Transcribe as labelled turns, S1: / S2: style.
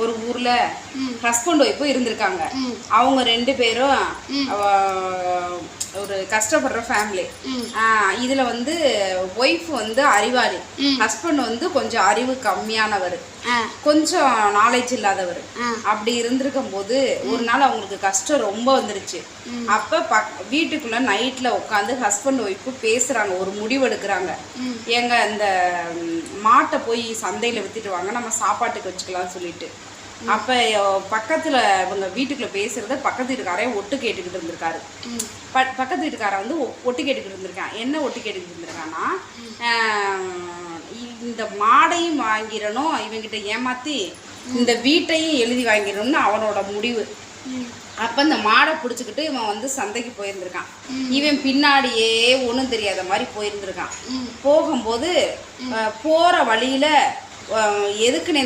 S1: ஒரு ஊர்ல ஹஸ்பண்ட் ஒய்ஃபும் இருந்திருக்காங்க. அவங்க 2 பேரும் ஒரு கஷ்டப்படுற ஃபேமிலி. இதுல வந்து ஒய்ஃப் வந்து அறிவாளி, ஹஸ்பண்ட் வந்து கொஞ்சம் அறிவு கம்மியானவர், கொஞ்சம் நாலேஜ் இல்லாதவர். அப்படி இருந்திருக்கும் போது ஒரு நாள் அவங்களுக்கு கஷ்டம் ரொம்ப வந்துருச்சு. அப்ப வீட்டுக்குள்ள நைட்ல உட்காந்து ஹஸ்பண்ட் ஒய்ஃப் பேசுறாங்க, ஒரு முடிவு எடுக்கிறாங்க. எங்க இந்த மாட்டை போய் சந்தையில வித்துட்டு வாங்க, நம்ம சாப்பாட்டுக்கு வச்சுக்கலாம்னு சொல்லிட்டு. அப்ப பக்கத்துல இவங்க வீட்டுக்குள்ள பேசுறத பக்கத்து வீட்டுக்காரே ஒட்டு கேட்டுக்கிட்டு இருந்திருக்காரு. பக்கத்து வீட்டுக்காரன் வந்து ஒட்டு கேட்டுக்கிட்டு இருந்திருக்கான். என்ன ஒட்டு கேட்டுக்கிட்டு இருந்திருக்கான்னா, இந்த மாடையும் வாங்கிடணும், இவங்கிட்ட ஏமாத்தி இந்த வீட்டையும் எழுதி வாங்கிடணும்னு அவனோட முடிவு. அப்போ இந்த மாடை பிடிச்சிக்கிட்டு இவன் வந்து சந்தைக்கு போயிருந்திருக்கான். இவன் பின்னாடியே ஒன்றும் தெரியாத மாதிரி போயிருந்திருக்கான். போகும்போது போகிற வழியில் எதுக்குன்னு